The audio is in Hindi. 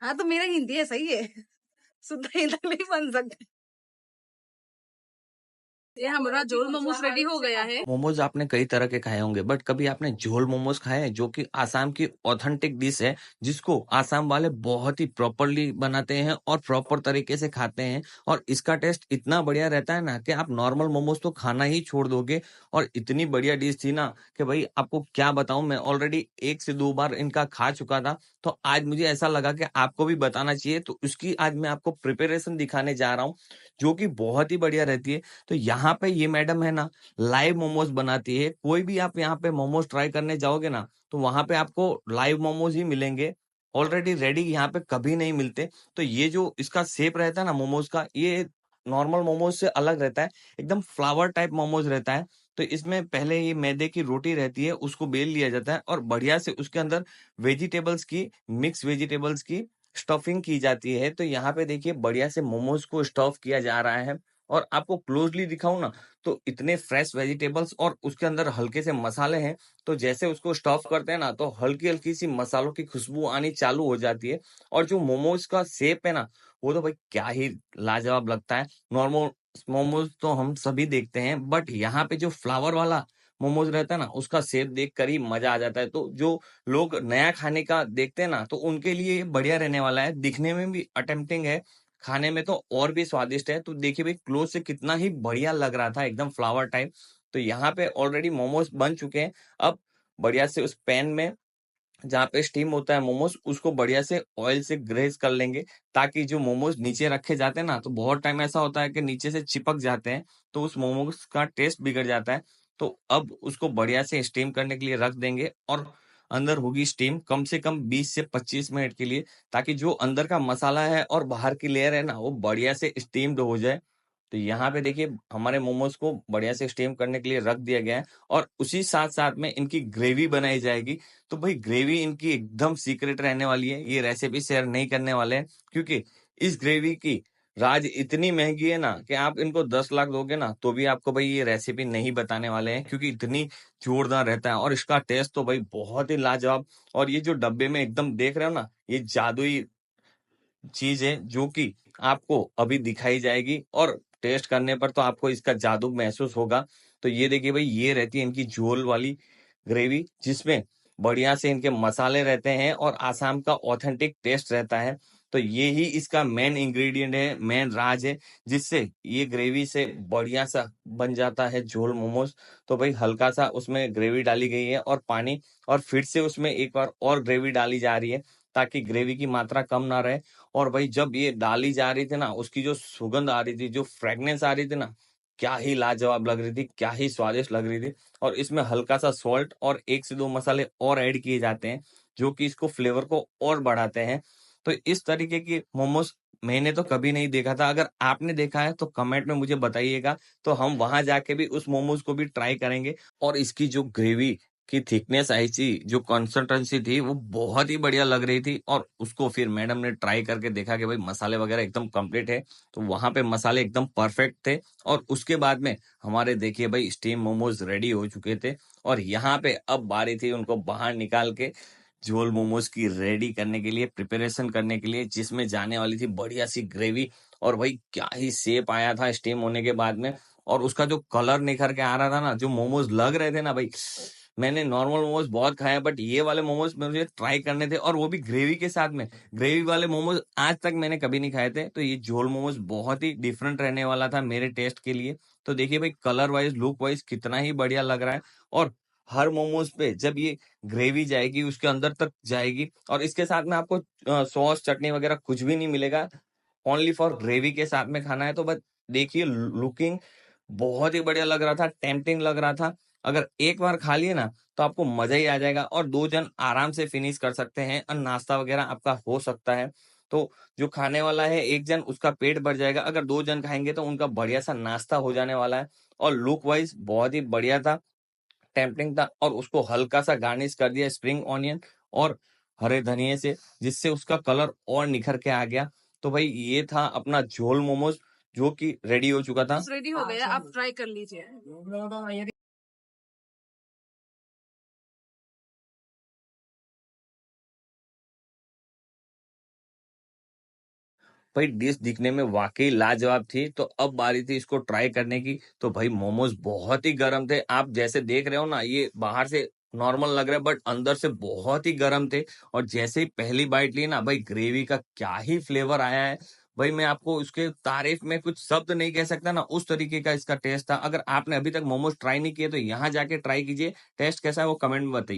हाँ, तो मेरा हिंदी है, सही है। शुद्ध हिंदी नहीं बन सकते। ये हमारा झोल मोमोज रेडी हो गया है। मोमोज आपने कई तरह के खाए होंगे, बट कभी आपने झोल मोमोज खाए हैं, जो कि आसाम की ऑथेंटिक डिश है, जिसको आसाम वाले बहुत ही प्रॉपरली बनाते हैं और प्रॉपर तरीके से खाते हैं। और इसका टेस्ट इतना बढ़िया रहता है ना कि आप नॉर्मल मोमोज तो खाना ही छोड़ दोगे। और इतनी बढ़िया डिश थी ना कि भाई आपको क्या बताऊं, मैं ऑलरेडी 1 से 2 बार इनका खा चुका था। तो आज मुझे ऐसा लगा कि आपको भी बताना चाहिए, तो उसकी आज मैं आपको प्रिपरेशन दिखाने जा रहा हूँ, जो कि बहुत ही बढ़िया रहती है। तो यहाँ पे ये मैडम है ना, लाइव मोमोज बनाती है। कोई भी आप यहाँ पे मोमोज ट्राई करने जाओगे ना, तो वहां पे आपको लाइव मोमोज ही मिलेंगे। ऑलरेडी रेडी यहाँ पे कभी नहीं मिलते। तो ये जो इसका शेप रहता है ना मोमोज का, ये नॉर्मल मोमोज से अलग रहता है। एकदम फ्लावर टाइप मोमोज रहता है। तो इसमें पहले ये मैदे की रोटी रहती है, उसको बेल लिया जाता है और बढ़िया से उसके अंदर वेजिटेबल्स की, मिक्स वेजिटेबल्स की स्टफिंग की जाती है। तो यहाँ पे देखिए बढ़िया से मोमोज को स्टफ किया जा रहा है। और आपको क्लोजली दिखाऊं ना, तो इतने फ्रेश वेजिटेबल्स और उसके अंदर हल्के से मसाले हैं। तो जैसे उसको स्टफ करते हैं ना, तो हल्की हल्की सी मसालों की खुशबू आनी चालू हो जाती है। और जो मोमोज का शेप है ना, वो तो भाई क्या ही लाजवाब लगता है। नॉर्मल मोमोज तो हम सभी देखते हैं, बट यहाँ पे जो फ्लावर वाला मोमोज रहता है ना, उसका शेप देख कर ही मजा आ जाता है। तो जो लोग नया खाने का देखते हैं ना, तो उनके लिए ये बढ़िया रहने वाला है। दिखने में भी अटेम्प्टिंग है, खाने में तो और भी स्वादिष्ट है। तो देखिए भाई क्लोज से कितना ही बढ़िया लग रहा था, एकदम फ्लावर टाइप। तो यहाँ पे ऑलरेडी मोमोज बन चुके हैं। अब बढ़िया से उस पैन में जहाँ पे स्टीम होता है मोमोज, उसको बढ़िया से ऑयल से ग्रेज कर लेंगे, ताकि जो मोमोज नीचे रखे जाते हैं ना, तो बहुत टाइम ऐसा होता है कि नीचे से चिपक जाते हैं, तो उस मोमोज का टेस्ट बिगड़ जाता है। तो अब उसको बढ़िया से स्टीम करने के लिए रख देंगे। और अंदर होगी स्टीम कम से कम 20 से 25 मिनट के लिए, ताकि जो अंदर का मसाला है और बाहर की लेयर है ना, वो बढ़िया से स्टीम्ड हो जाए। तो यहाँ पे देखिए हमारे मोमोज को बढ़िया से स्टीम करने के लिए रख दिया गया है। और उसी साथ साथ में इनकी ग्रेवी बनाई जाएगी। तो भाई ग्रेवी इनकी एकदम सीक्रेट रहने वाली है, ये रेसिपी शेयर नहीं करने वाले हैं। क्योंकि इस ग्रेवी की राज इतनी महंगी है ना, कि आप इनको 10 लाख दोगे ना, तो भी आपको भाई ये रेसिपी नहीं बताने वाले हैं, क्योंकि इतनी जोरदार रहता है। और इसका टेस्ट तो भाई बहुत ही लाजवाब। और ये जो डब्बे में एकदम देख रहे हो ना, ये जादुई चीज है, जो कि आपको अभी दिखाई जाएगी। और टेस्ट करने पर तो आपको इसका जादू महसूस होगा। तो ये देखिए भाई, ये रहती है इनकी झोल वाली ग्रेवी, जिसमें बढ़िया से इनके मसाले रहते हैं और आसाम का ऑथेंटिक टेस्ट रहता है। तो ये ही इसका मेन इंग्रेडिएंट है, मेन राज है, जिससे ये ग्रेवी से बढ़िया सा बन जाता है झोल मोमोज। तो भाई हल्का सा उसमें ग्रेवी डाली गई है और पानी, और फिर से उसमें एक बार और ग्रेवी डाली जा रही है, ताकि ग्रेवी की मात्रा कम ना रहे। और भाई जब ये डाली जा रही थी ना, उसकी जो सुगंध आ रही थी, जो फ्रेग्नेंस आ रही थी ना, क्या ही लाजवाब लग रही थी, क्या ही स्वादिष्ट लग रही थी। और इसमें हल्का सा सॉल्ट और 1 से 2 मसाले और ऐड किए जाते हैं, जो कि इसको फ्लेवर को और बढ़ाते हैं। तो इस तरीके की मोमोज मैंने तो कभी नहीं देखा था। अगर आपने देखा है तो कमेंट में मुझे बताइएगा, तो हम वहां जाके भी उस मोमोज को भी ट्राई करेंगे। और इसकी जो ग्रेवी की थिकनेस आई थी, जो कंसिस्टेंसी थी, वो बहुत ही बढ़िया लग रही थी। और उसको फिर मैडम ने ट्राई करके देखा कि भाई मसाले वगैरह एकदम कंप्लीट है, तो वहां पे मसाले एकदम परफेक्ट थे। और उसके बाद में हमारे देखिए भाई स्टीम मोमोज रेडी हो चुके थे। और यहाँ पे अब बारी थी उनको बाहर निकाल के झोल मोमोज की रेडी करने के लिए, प्रिपरेशन करने के लिए, जिसमें जाने वाली थी बढ़िया सी ग्रेवी। और भाई क्या ही शेप आया था स्टीम होने के बाद में। और उसका जो कलर निखर के आ रहा था ना, जो मोमोज लग रहे थे ना भाई, मैंने नॉर्मल मोमोज बहुत खाए, बट ये वाले मोमोज मुझे ट्राई करने थे, और वो भी ग्रेवी के साथ में। ग्रेवी वाले मोमोज आज तक मैंने कभी नहीं खाए थे। तो ये झोल मोमोज बहुत ही डिफरेंट रहने वाला था मेरे टेस्ट के लिए। तो देखिए भाई कलर वाइज, लुक वाइज कितना ही बढ़िया लग रहा है। और हर मोमोज पे जब ये ग्रेवी जाएगी, उसके अंदर तक जाएगी, और इसके साथ में आपको सॉस चटनी वगैरह कुछ भी नहीं मिलेगा, ओनली फॉर ग्रेवी के साथ में खाना है। तो बस देखिए लुकिंग बहुत ही बढ़िया लग रहा था, टेम्पटिंग लग रहा था। अगर एक बार खा लिए ना, तो आपको मजा ही आ जाएगा, और 2 जन आराम से फिनिश कर सकते हैं, और नाश्ता वगैरह आपका हो सकता है। तो जो खाने वाला है 1 जन, उसका पेट भर जाएगा। अगर 2 जन खाएंगे तो उनका बढ़िया सा नाश्ता हो जाने वाला है। और लुक वाइज बहुत ही बढ़िया था, टेम्पटिंग था। और उसको हल्का सा गार्निश कर दिया स्प्रिंग ऑनियन और हरे धनिए से, जिससे उसका कलर और निखर के आ गया। तो भाई ये था अपना झोल मोमोज, जो कि रेडी हो चुका था। रेडी हो गया, आप ट्राई कर लीजिए। भाई डिश दिखने में वाकई लाजवाब थी। तो अब बारी थी इसको ट्राई करने की। तो भाई मोमोज बहुत ही गर्म थे। आप जैसे देख रहे हो ना, ये बाहर से नॉर्मल लग रहा है बट अंदर से बहुत ही गर्म थे। और जैसे ही पहली बाइट ली ना भाई, ग्रेवी का क्या ही फ्लेवर आया है। भाई मैं आपको उसके तारीफ में कुछ शब्द नहीं कह सकता ना, उस तरीके का इसका टेस्ट था। अगर आपने अभी तक मोमोज ट्राई नहीं किए तो यहाँ जाके ट्राई कीजिए। टेस्ट कैसा है वो कमेंट में बताइए।